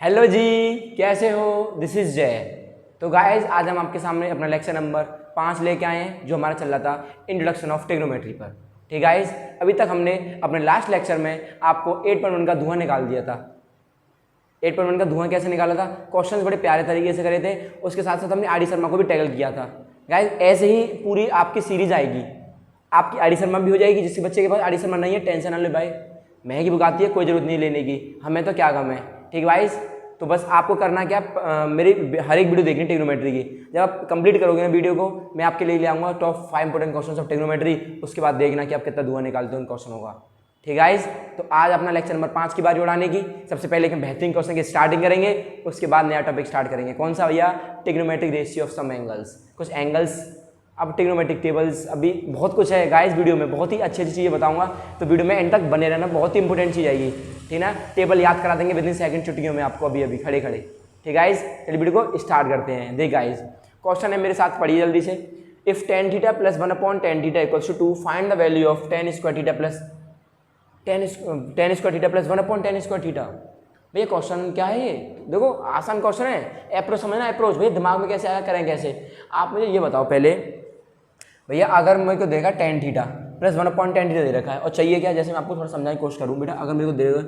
Hello जी, कैसे हो? This is जय। तो गाइस, आज हम आपके सामने अपना लेक्चर नंबर 5 लेके आए हैं, जो हमारा चल रहा था इंट्रोडक्शन ऑफ ट्रिग्नोमेट्री पर। ठीक गाइस, अभी तक हमने अपने लास्ट लेक्चर में आपको 8.1 का धुआं निकाल दिया था। 8.1 का धुआं कैसे निकाला था? क्वेश्चंस बड़े प्यारे तरीके से करे थे, उसके साथ साथ हमने आर डी शर्मा को भी टैकल किया था। गाइस, ऐसे ही पूरी आपकी सीरीज आएगी, आपकी आर डी शर्मा भी हो जाएगी। जिसके बच्चे के पास आर डी शर्मा नहीं है, टेंशन ना ले भाई, महंगी बुक है, कोई जरूरत नहीं लेने की, हमें तो क्या गम है। ठीक गाइस, तो बस आपको करना क्या, मेरी हर एक वीडियो देखनी ट्रिग्नोमेट्री की। जब आप कंप्लीट करोगे ना वीडियो को, मैं आपके लिए ले आऊँगा top 5 important questions of trigonometry. उसके बाद देखना कि आप कितना धुआं निकालते हो उन क्वेश्चनों का। ठीक गाइस, तो आज अपना लेक्चर नंबर 5 की बारी उड़ाने की। सबसे पहले हम बेहतरीन क्वेश्चन की स्टार्टिंग करेंगे, उसके बाद नया टॉपिक स्टार्ट करेंगे। कौन सा भैया? Trigonometric ratio of some angles. कुछ एंगल्स, अब ट्रिग्नोमेट्रिक टेबल्स, अभी बहुत कुछ है गाइस वीडियो में, बहुत ही अच्छी अच्छी चीज़ें बताऊंगा। तो वीडियो में एंड तक बने रहना, बहुत ही इंपॉर्टेंट चीज़ आएगी। ठीक ना, टेबल याद करा देंगे विदिन सेकंड छुट्टियों में आपको, अभी खड़े खड़े। ठीक गाइस, चलिए वीडियो को स्टार्ट करते हैं। देख गाइस, क्वेश्चन है, मेरे साथ पढ़िए जल्दी से। If tan theta plus 1/tan theta equals to 2, find the value of tan square theta plus 1/tan square theta. भैया क्वेश्चन क्या है ये? देखो आसान क्वेश्चन है, अप्रोच समझना। अप्रोच भैया दिमाग में कैसे आया, करें कैसे? आप मुझे ये बताओ पहले भैया, अगर मेरे को देगा tan theta plus 1/tan theta दे रखा है, और चाहिए क्या, जैसे मैं आपको थोड़ा समझाने की कोशिश करूँ। बेटा अगर मेरे को देगा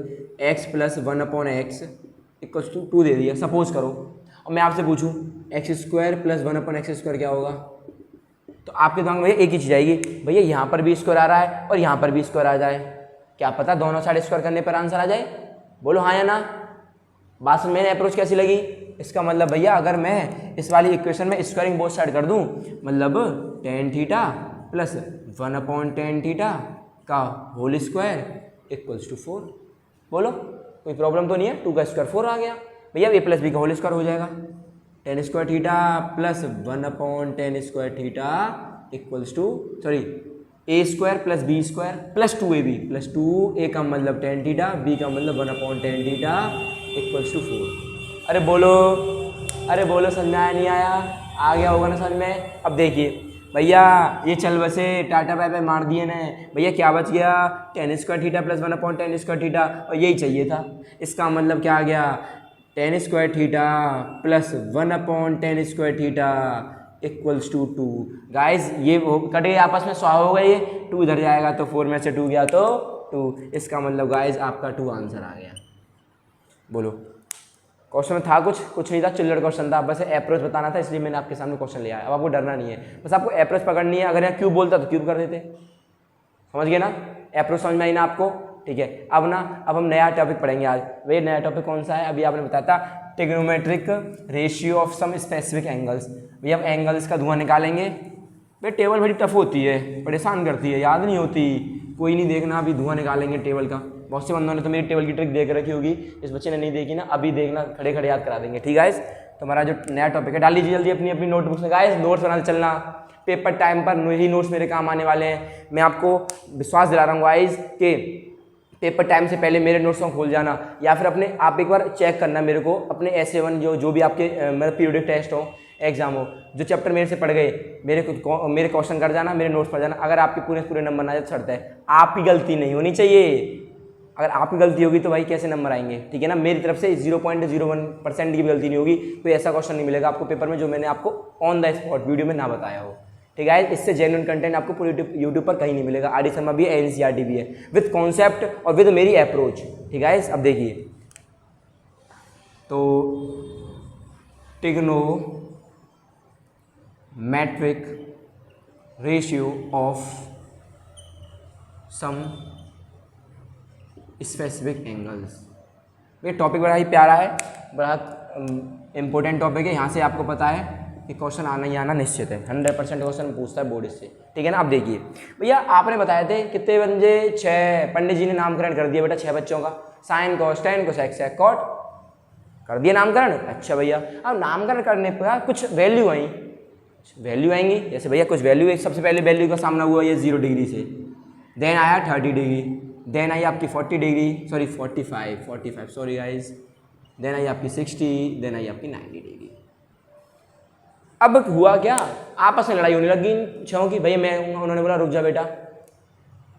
x plus 1/x equals to 2 दे दिया, सपोज करो, और मैं आपसे पूछूं x square plus 1/x square क्या होगा, तो आपके दिमाग में भैया एक ही चीज़ आएगी, भैया यहाँ पर भी स्क्वायर आ रहा है और यहाँ पर भी स्क्वायर आ जाए, क्या पता दोनों साइड स्क्वायर करने पर आंसर आ जाए। बोलो हाँ या ना। बात समझ में अप्रोच कैसी लगी? इसका मतलब भैया, अगर मैं इस वाली इक्वेशन में स्क्वायरिंग बोथ साइड कर दूं, मतलब tan theta plus 1/tan theta का होल स्क्वायर इक्वल्स टू 4। बोलो कोई प्रॉब्लम तो नहीं है? 2 का स्क्वायर 4 आ गया भैया, a प्लस बी का होल स्क्वायर हो जाएगा। tan square theta plus 1/tan square theta equals to, sorry, a square plus B square plus 2ab plus 2a का मतलब tan थीटा, b का मतलब 1/tan थीटा इक्वल्स टू 4। अरे बोलो समझ में आया नहीं आया? आ गया होगा ना समझ में। अब देखिए भैया, ये चल बसे टाटा बाय बाय मार दिए ना भैया, क्या बच गया? tan square theta plus 1/tan square theta, और यही चाहिए था। इसका मतलब क्या आ गया? tan square theta plus 1/tan square theta equals to 2। Guys ये कट गए आपस में, 100 हो गए, ये 2 इधर जाएगा तो 4 में से 2 गया तो 2। इसका मतलब गाइज आपका 2 आंसर आ गया। बोलो क्वेश्चन में था कुछ नहीं था, चिल्लर क्वेश्चन था, बस अप्रोच बताना था, इसलिए मैंने आपके सामने क्वेश्चन लिया है। अब आपको डरना नहीं है, बस आपको अप्रोच पकड़नी है। अगर यहाँ क्यूब बोलता तो क्यूब कर देते, समझ गए ना? अप्रोच समझ में आई ना आपको? ठीक है, अब हम नया टॉपिक पढ़ेंगे आज। वही नया टॉपिक कौन सा है? अभी आपने बताया था trigonometric ratio of some specific angles. भैया अब एंगल्स का धुआं निकालेंगे। भाई टेबल बड़ी टफ होती है, परेशान करती है, याद नहीं होती। कोई नहीं देखना, अभी धुआं निकालेंगे टेबल का। बहुत से बंदों ने तो मेरी टेबल की ट्रिक देख रखी होगी, इस बच्चे ने नहीं देखी ना, अभी देखना, खड़े खड़े याद करा देंगे। ठीक है, तो हमारा जो नया टॉपिक है, डाल लीजिए जल्दी अपनी अपनी नोटबुक्स में। गाइस नोट्स बनाते चलना, पेपर टाइम पर ही नोट्स मेरे काम आने वाले हैं। मैं आपको विश्वास दिला रहा हूँ गाइस कि पेपर टाइम से पहले मेरे नोट्स को खोल जाना, या फिर अपने आप एक बार चेक करना मेरे को, अपने SA1 जो भी आपके मेरा पीरियडिक टेस्ट हो, एग्जाम हो, जो चैप्टर मेरे से पढ़ गए, मेरे क्वेश्चन कर जाना, मेरे नोट्स पढ़ जाना। अगर आपके पूरे नंबर ना जाए तो छड़ता है, आपकी गलती नहीं होनी चाहिए। अगर आपकी गलती होगी तो भाई कैसे नंबर आएंगे? ठीक है ना, मेरी तरफ से 0.01% की भी गलती नहीं होगी। कोई ऐसा क्वेश्चन नहीं मिलेगा आपको पेपर में जो मैंने आपको ऑन द स्पॉट वीडियो में ना बताया हो। ठीक है, इससे जेन्युइन कंटेंट आपको पूरे यूट्यूब पर कहीं नहीं मिलेगा। आर डी शर्मा भी है, NCERT भी है, विद कॉन्सेप्ट और विद मेरी अप्रोच। ठीक है, अब देखिए, तो trigonometric ratio of some specific angles. ये टॉपिक बड़ा ही प्यारा है, बड़ा इंपॉर्टेंट टॉपिक है। यहाँ से आपको पता है कि क्वेश्चन आना ही आना निश्चित है, 100% क्वेश्चन पूछता है बोर्ड इससे। ठीक है ना, अब देखिए भैया, आपने बताए थे कितने बंदे? 6। पंडित जी ने नामकरण कर दिया बेटा 6 बच्चों का, sine cos tan cosec sec cot, कर दिया नामकरण। अच्छा भैया, अब नामकरण करने पर कुछ वैल्यू आएंगी, जैसे भैया कुछ वैल्यू, सबसे पहले वैल्यू का सामना हुआ ये 0 डिग्री से, देन आया 30 डिग्री, देन आई आपकी 40 डिग्री, sorry 45 sorry guys, then I आपकी 60, देन आई आपकी 90 डिग्री। अब हुआ क्या, आपस में लड़ाई होने लगी इन छहों की। भैया उन्होंने बोला रुक जा बेटा,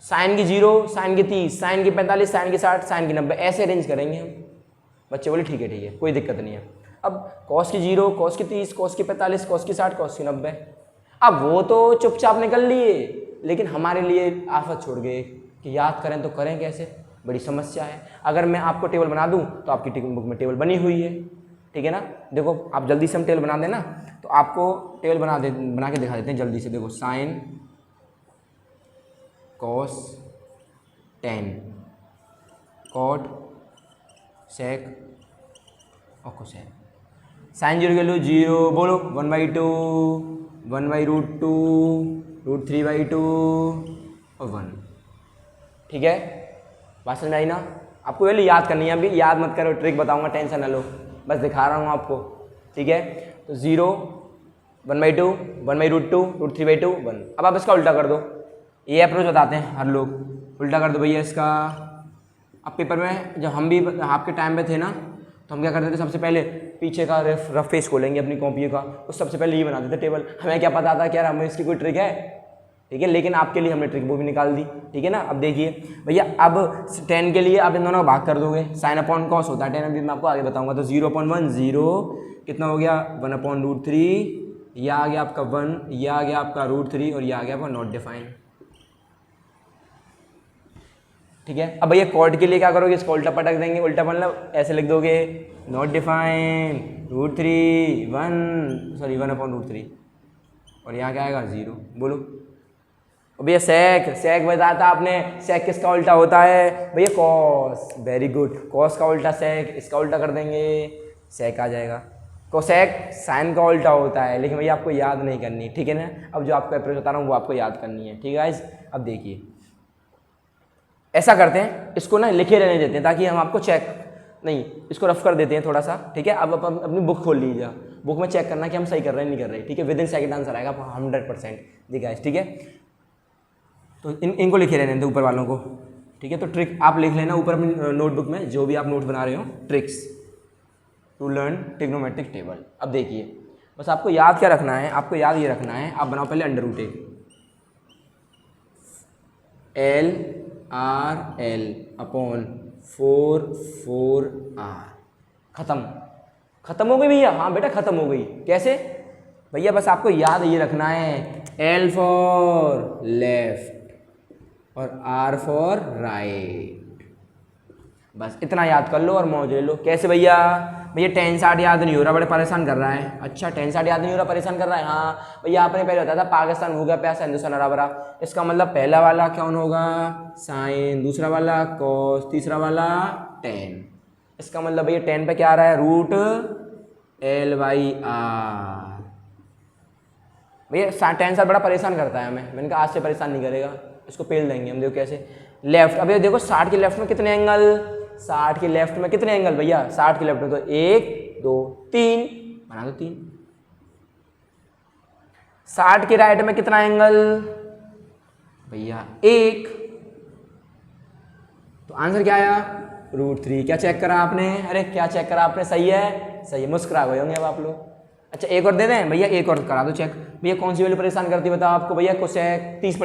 साइन की 0, साइन की 30, साइन की 45, साइन की 60, साइन की 90, ऐसे अरेंज करेंगे हम। बच्चे बोले ठीक है कोई दिक्कत नहीं है। अब कॉस की 0, कॉस की 30, कॉस की 45, कॉस की 60, कॉस की 90। अब वो तो चुपचाप निकल लिए, लेकिन हमारे लिए आफत छोड़ गए कि याद करें तो करें कैसे, बड़ी समस्या है। अगर मैं आपको टेबल बना दूं तो आपकी बुक में टेबल बनी हुई है, ठीक है ना। देखो आप जल्दी से हम टेबल बना देना, तो आपको टेबल बना के दिखा देते हैं जल्दी से। देखो sine cos tan cot sec और कोसेक। साइन 0 के लो 0, बोलो 1/2, 1/√2, √3/2 और 1। ठीक है, बात समझ आई ना। आपको ये याद करनी है, अभी याद मत करो, ट्रिक बताऊंगा, टेंशन ना लो, बस दिखा रहा हूँ आपको। ठीक है, तो 0, 1/2, 1/√2, √3/2, 1। अब आप इसका उल्टा कर दो, ये अप्रोच बताते हैं हर लोग, उल्टा कर दो भैया इसका। अब पेपर में जब हम भी आपके टाइम पे थे ना, तो हम क्या करते थे, सबसे पहले पीछे का रफ पेज खोलेंगे अपनी कॉपी का, उस सबसे पहले ये बनाते थे टेबल। हमें क्या पता था कि यार हमें इसकी कोई ट्रिक है, ठीक है, लेकिन आपके लिए हमने ट्रिक वो भी निकाल दी। ठीक है ना। अब देखिए भैया, अब 10 के लिए आप इन दोनों का भाग कर दोगे, साइन अपॉन कॉस होता है 10, अभी मैं आपको आगे बताऊंगा। तो 0/1 0, कितना हो गया 1/√3, यह आ गया आपका 1, यह आ गया आपका √3 और यह आ गया आपका नॉट डिफाइन। ठीक है, अब भैया कॉर्ड के लिए क्या करोगे, इसको उल्टा पटक देंगे, उल्टा मतलब ऐसे लिख दोगे नॉट डिफाइन √3 1, सॉरी 1/√3 और यहाँ क्या आएगा 0। बोलो भैया सेक बताया था आपने, सेक किसका उल्टा होता है भैया, कॉस। वेरी गुड, कॉस का उल्टा सेक, इसका उल्टा कर देंगे सेक आ जाएगा। कोसेक साइन का उल्टा होता है, लेकिन भैया आपको याद नहीं करनी, ठीक है ना। अब जो आपको अप्रोच बता रहा हूँ वो आपको याद करनी है, ठीक है गाइस। अब देखिए ऐसा करते हैं, इसको ना लिखे रहने देते हैं ताकि हम आपको चेक नहीं, इसको रफ कर देते हैं थोड़ा सा। ठीक है, अब अपनी बुक खोल लीजिए, बुक में चेक करना कि हम सही कर रहे हैं नहीं कर रहे, ठीक है। विदिन सेकंड आंसर आएगा 100%, ठीक है। ठीक है, तो इनको लिखे रहने दें ऊपर वालों को, ठीक है। तो ट्रिक आप लिख लेना ऊपर अपनी नोटबुक में, जो भी आप नोट बना रहे हो, tricks to learn trigonometric table. अब देखिए बस आपको याद क्या रखना है, आपको याद ये रखना है, आप बनाओ पहले √1 LRL अपॉन 4/4R। खत्म हो गई भैया, हाँ बेटा खत्म हो गई। कैसे भैया, बस आपको याद ये रखना है, L फॉर लेफ्ट और R फॉर राइट, बस इतना याद कर लो और मौज ले लो। कैसे भैया, भैया 10 60 याद नहीं हो रहा, बड़े परेशान कर रहा है। अच्छा 10 60 याद नहीं हो रहा, परेशान कर रहा है। हाँ भैया, आपने पहले बताया था पाकिस्तान भूखा प्यासा हिंदुस्तान हरा भरा, इसका मतलब पहला वाला कौन होगा, साइन, दूसरा वाला कॉस, तीसरा वाला tan। इसका मतलब भैया 10 पे क्या आ रहा है, √L/R। भैया 10 साल बड़ा परेशान करता है हमें, मैंने कहा आज से परेशान नहीं करेगा, इसको पेल देंगे हम। देखो कैसे, लेफ्ट, अब ये देखो 60 के लेफ्ट में कितने एंगल, 60 के लेफ्ट में कितने एंगल भैया, 60 के लेफ्ट में तो 1 2 3, बना दो 3। 60 के राइट में कितना एंगल भैया 1, तो आंसर क्या आया √3। क्या चेक करा आपने, अरे क्या चेक करा आपने, सही है, सही है, मुस्कुरा गए होंगे अब आप लोग। अच्छा एक और दे दें भैया, एक और करा दो चेक। भैया कौन सी वैल्यू परेशान करती है बताओ आपको, भैया कोसेक 30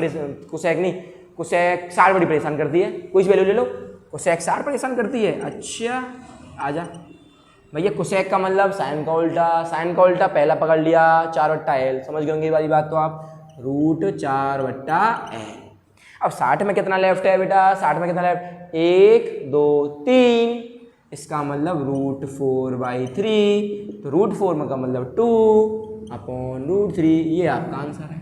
कोसेक नहीं, कोसेक 60 बड़ी परेशान करती है, कोई सी वैल्यू ले लो, कोसेक 60 परेशान करती है। अच्छा आजा भैया, कोसेक का मतलब साइन का उल्टा, साइन का उल्टा पहला पकड़ लिया 4/L, समझ गए होंगे ये वाली बात तो आप, √4/L। अब 60 में कितना लेफ्ट है बेटा, 60 में कितना लेफ्ट, 1 2 3, इसका मतलब √4/3, तो √4 का मतलब 2/√3, ये आपका आंसर है।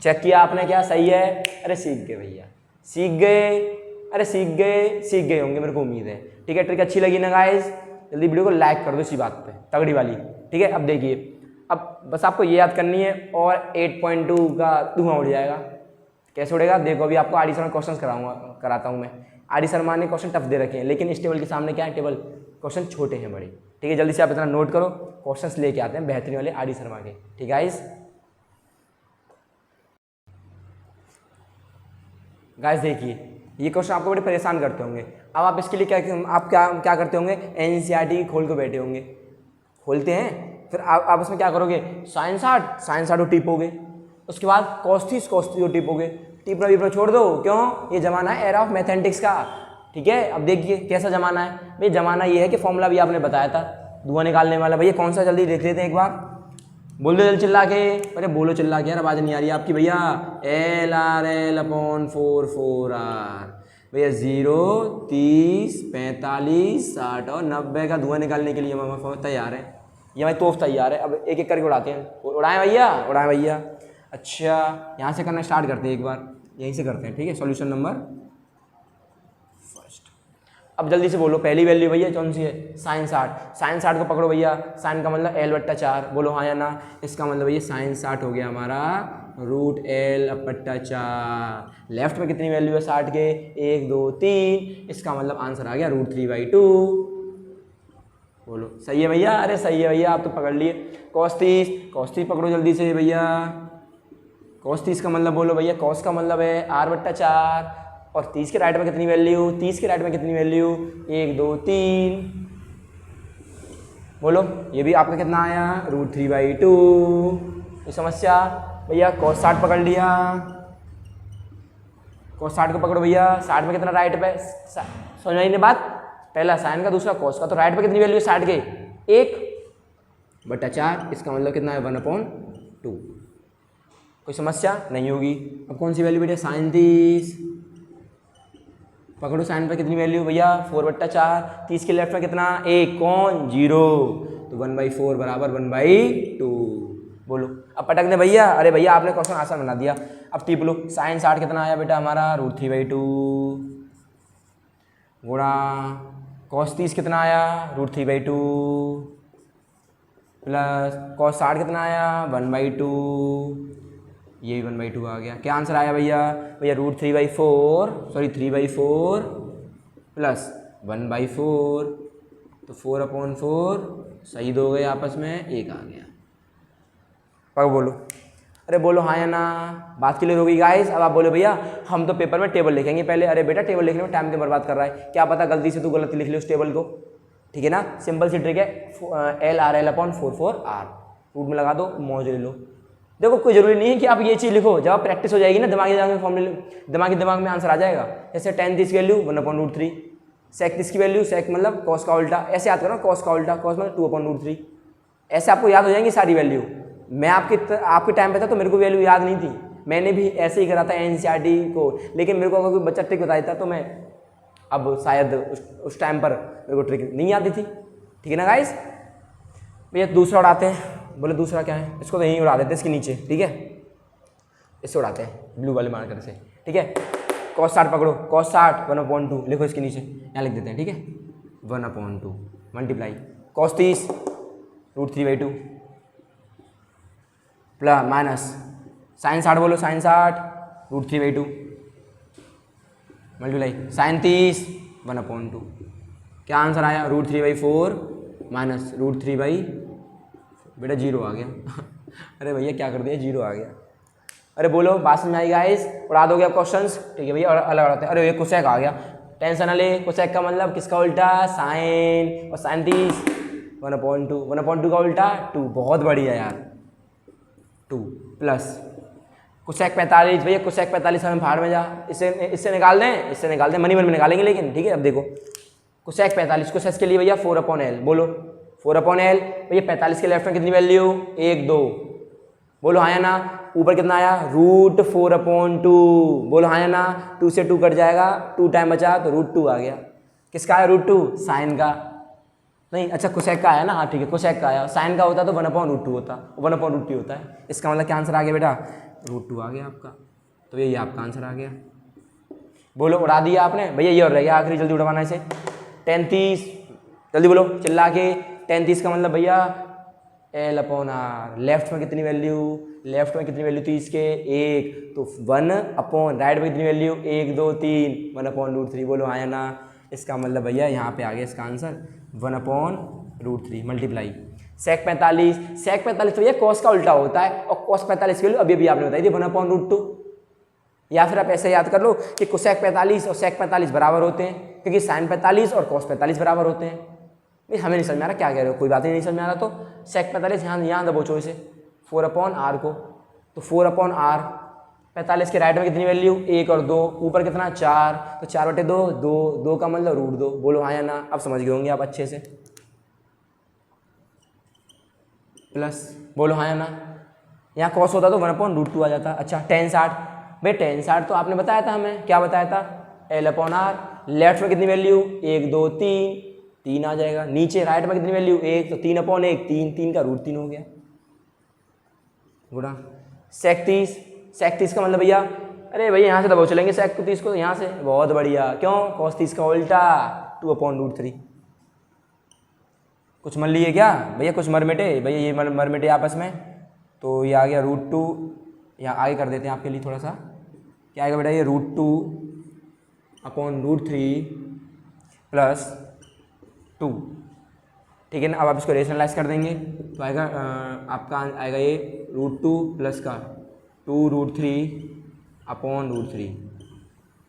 चेक किया आपने, क्या सही है, अरे सीख गए भैया, सीख गए, अरे सीख गए होंगे, मेरे को उम्मीद है। ठीक है, ट्रिक अच्छी लगी ना गाइस, जल्दी वीडियो को लाइक कर दो इसी बात पे, तगड़ी वाली। ठीक है, अब देखिए, अब बस आपको ये याद करनी है और 8.2 का धुआं उड़ जाएगा। कैसे उड़ेगा देखो, अभी आपको आर डी शर्मा क्वेश्चन कराता हूँ मैं। आर डी शर्मा ने क्वेश्चन टफ दे रखे हैं, लेकिन इस टेबल के सामने क्या है, टेबल क्वेश्चन छोटे हैं बड़े। ठीक है, जल्दी से आप इतना नोट करो, क्वेश्चंस लेके आते हैं बेहतरीन वाले आर डी शर्मा के। ठीक है गाइस, देखिए ये क्वेश्चन आपको बड़े परेशान करते होंगे। अब आप इसके लिए क्या करते होंगे, एनसीईआरटी खोल के बैठे होंगे, खोलते हैं, फिर आप उसमें क्या करोगे, साइन 60 को टिपोगे, उसके बाद cos 30 को टिपोगे। टिपना छोड़ दो, क्यों, ये जमाना है एरा ऑफ मैथमेटिक्स का। ठीक है। अब देखिए कैसा जमाना है भाई, जमाना ये है कि फॉर्मूला भी आपने बताया था धुआं निकालने वाला। भैया कौन सा, जल्दी देख लेते हैं एक बार, बोल दो जल्दी चिल्ला के। अरे बोलो चिल्ला के यार, आवाज़ नहीं आ रही है आपकी भैया। LRL/4/4R भैया 0, 30, 45, 60 और 90 का धुआं निकालने के लिए हमारा फॉर्म तैयार है। ये भाई तोफ तैयार है। अब एक एक करके उड़ाते हैं, उड़ाएं भैया, उड़ाएं भैया। अच्छा यहाँ से करना स्टार्ट करते हैं, एक बार यहीं से करते हैं, ठीक है। Solution number first. अब जल्दी से बोलो पहली वैल्यू भैया कौन सी है, sin 60। sin 60 को पकड़ो भैया, sin का मतलब L/4, बोलो हाँ या ना। इसका मतलब भैया sin 60 हो गया हमारा √L/4। लेफ्ट में कितनी वैल्यू है 60 के, 1 2 3, इसका मतलब आंसर आ गया √3/2। बोलो सही है भैया, अरे सही है भैया, आप तो पकड़ लिए। cos 30 पकड़ो जल्दी से भैया। cos 30 का मतलब बोलो भैया, cos का मतलब है R/4 और 30 के राइट में कितनी वैल्यू, 30 के राइट में कितनी वैल्यू, 1 2 3, बोलो ये भी आपका कितना आया √3/2। ये समस्या भैया cos 60 पकड़ लिया, cos 60 को पकड़ो भैया। 60 में कितना राइट पे, समझ आई बात, पहला साइन का दूसरा cos का, तो राइट पे कितनी वैल्यू है 60 के, 1/4, इसका मतलब कितना है 1/2। कोई समस्या नहीं होगी। अब कौन सी वैल्यू बेटे, sin 30 पकड़ो। साइन पे कितनी वैल्यू भैया 4/4, 30 के लेफ्ट में कितना 1, कौन 0, तो 1/4 बराबर 1/2। बोलो अब पटक दे भैया। अरे भैया आपने क्वेश्चन आसान बना दिया। अब टी बोलो sin 60 कितना आया बेटा हमारा √3/2 गुणा cos 30 कितना आया √3/2 प्लस cos 60 कितना आया 1/2, ये भी 1/2 आ गया। क्या आंसर आया भैया, भैया √3/4 प्लस 1/4, तो 4/4 सही दो गए आपस में, 1 आ गया। अब बोलो, अरे बोलो हाँ या ना, बात क्लियर हो गई गाइस। अब आप बोले भैया हम तो पेपर में टेबल लिखेंगे पहले। अरे बेटा टेबल लिखने में टाइम क्यों बर्बाद कर रहा है, क्या पता गलती से तू गलत लिख ले उस टेबल को, ठीक है ना। सिंपल सी ट्रिक है, LRL/4/4R रूट में लगा दो, मौज ले लो। देखो कोई जरूरी नहीं है कि आप ये चीज़ लिखो, जब आप प्रैक्टिस हो जाएगी ना दिमाग में आंसर आ जाएगा। जैसे 10 30 की वैल्यू 1/√3, sec 30 की वैल्यू sec मतलब cos का उल्टा, ऐसे याद करो cos का उल्टा, cos मतलब 2/√3, ऐसे आपको याद हो जाएंगी सारी वैल्यू। मैं आपके टाइम पे था तो मेरे को वैल्यू याद नहीं थी, मैंने भी ऐसे ही करा था NCERT को, लेकिन मेरे को अगर कोई बच्चा ट्रिक बता देता तो मैं अब शायद उस टाइम पर मेरे को ट्रिक नहीं आती थी, ठीक है ना गाइस। भैया दूसरा उड़ाते हैं, बोले दूसरा क्या है, इसको तो यहीं उड़ा देते हैं इसके नीचे, ठीक है, इससे उड़ाते हैं ब्लू वाले मार्कर से, ठीक है। cos 60 पकड़ो, cos 60 1/2 लिखो इसके नीचे, यहाँ लिख देते हैं, ठीक है 1/2 multiply cos 30 √3/2 plus minus sin 60 बोलो sin 60 √3/2 मल्टीप्लाई sin 30 1/2। क्या आंसर आया √3/4 माइनस √3/, बेटा 0 आ गया अरे भैया क्या कर दिया, 0 आ गया। अरे बोलो बात समझ आई गाइस, उड़ा दोगे आप क्वेश्चंस, ठीक है भैया। और अलग उड़ाते हैं। अरे ये कोसेक आ गया, टेंशन ना ले, कोसेक का मतलब किसका उल्टा साइन, और sin 30 1/2 का उल्टा 2, बहुत बढ़िया यार 2 प्लस कोसेक 45, भैया कोसेक 45 हमें भाड़ में जा, इससे निकाल दें, मनी मन में निकालेंगे लेकिन, ठीक है। अब देखो कोसेक 45, कोसेक के लिए भैया 4/L, बोलो 4/L भैया 45 के लेफ्ट में कितनी वैल्यू 1 2, बोलो हाँ या ना। ऊपर कितना आया √4/2, बोलो हाँ या ना। 2 से 2 कट जाएगा, 2 टाइम बचा तो √2 आ गया। किसका आया √2, साइन का नहीं, अच्छा कोसेक का आया ना, हाँ ठीक है कोसेक का आया। साइन का होता तो 1/√2 होता, 1/√3 होता है। इसका मतलब क्या आंसर आ गया बेटा √2 आ गया आपका, तो ये आपका आंसर आ गया। बोलो उड़ा दिया आपने भैया, ये और रह गया आखिरी, जल्दी उड़वाना इसे। 10 30 जल्दी बोलो चिल्ला के, 10 30 का मतलब भैया L/R, लेफ्ट में कितनी वैल्यू 30 के 1, तो 1 राइट में कितनी वैल्यू 1 2 3 1/√3, बोलो हाँ या ना। इसका मतलब भैया यहाँ पे आ गया इसका आंसर 1/√3 मल्टीप्लाई sec 45 तो ये cos का उल्टा होता है, और cos 45 की वैल्यू अभी आपने बताई थी 1/√2। या फिर आप ऐसे याद कर लो कि cosec 45 और sec 45 बराबर होते हैं, क्योंकि sin 45 और cos 45 बराबर होते हैं। भाई हमें नहीं समझ में आ रहा क्या कह रहे हो, कोई बात ही नहीं समझ में आ रहा, तो sec 45 यहाँ दबोचो इसे 4/R को, तो 4/R 45 के राइट में कितनी वैल्यू 1 और 2, ऊपर कितना 4, तो 4/2, 2 का मतलब √2। बोलो हाँ या ना, अब समझ गए होंगे आप अच्छे से। प्लस बोलो हाँ या ना, यहाँ कॉस होता तो 1/√2 आ जाता। अच्छा tan 60, भाई tan 60 तो आपने बताया था हमें, क्या बताया था, L/R। लेफ्ट में कितनी वैल्यू 1 2 3 आ जाएगा। नीचे राइट में कितनी वैल्यू 1, तो 3/1, 3 का √3 हो गया गुणा 37 का मतलब भैया, अरे भैया यहाँ से दबाव चलेंगे 37 को, यहाँ से, बहुत बढ़िया। क्यों, cos 30 का उल्टा 2/√3। कुछ मर लिए क्या भैया, कुछ मर मिटे भैया, ये मर मिटे आपस में, तो ये आ गया √2। यहाँ आगे कर देते हैं आपके लिए थोड़ा सा, क्या आएगा बेटा, ये √2/√3 + 2, ठीक है ना। अब आप इसको रेशनलाइज कर देंगे तो आएगा आपका आएगा ये √2 प्लस का 2√3/√3,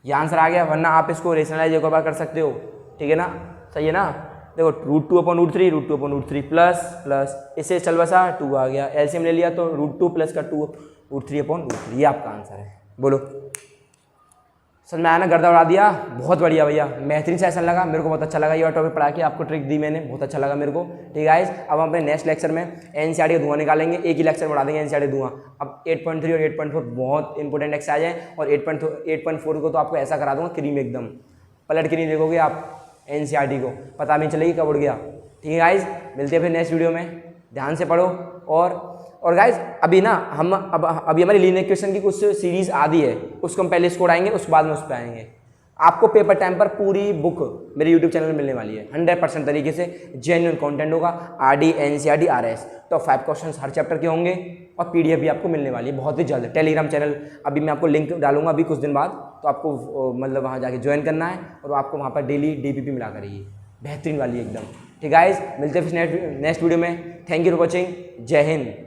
ये आंसर आ गया। वरना आप इसको रेशनलाइज एक और बार कर सकते हो, ठीक है ना, सही है ना। देखो √2/√3 प्लस इससे चल बसा 2 आ गया, एलसीएम ले लिया तो √2 प्लस का 2√3/√3, ये आपका आंसर है। बोलो समझ में आया ना, गर्दा उड़ा दिया, बहुत बढ़िया भैया, बेहतरीन सेशन लगा, मेरे को बहुत अच्छा लगा ये टॉपिक पढ़ा के, आपको ट्रिक दी मैंने, बहुत अच्छा लगा मेरे को। ठीक है गाइस, अब हम अपने नेक्स्ट लेक्चर में एनसीईआरटी का धुआं निकालेंगे, एक ही लेक्चर बढ़ा देंगे एनसीईआरटी धुआं। अब 8.3 और 8.4 बहुत इंपॉर्टेंट एक्सरसाइज है, और 8.4 को तो आपको ऐसा करा दूंगा क्रीम एकदम, पलट के नहीं देखोगे आप एनसीईआरटी को, पता नहीं चलेगी कब उड़ गया। ठीक है गाइस, मिलते हैं फिर नेक्स्ट वीडियो में, ध्यान से पढ़ो। और गाइज अभी ना हम अभी हमारी लीनियर इक्वेशन की कुछ सीरीज आदि है, उसको हम पहले स्कोर आएंगे, उसके बाद में उस पर आएंगे। आपको पेपर टाइम पर पूरी बुक मेरे यूट्यूब चैनल में मिलने वाली है, 100% तरीके से जेन्युइन कंटेंट होगा, आरडी एनसीईआरटी आरएस, तो 5 क्वेश्चंस हर चैप्टर के होंगे, और पीडीएफ भी आपको मिलने वाली है बहुत ही जल्द। टेलीग्राम चैनल अभी मैं आपको लिंक डालूंगा अभी कुछ दिन बाद, तो आपको मतलब वहाँ जाके ज्वाइन करना है, और आपको वहाँ पर डेली डीपीपी मिला करिए, बेहतरीन वाली एकदम। ठीक है गाइज, मिलते हैं फिर नेक्स्ट वीडियो में। थैंक यू फॉर वॉचिंग, जय हिंद।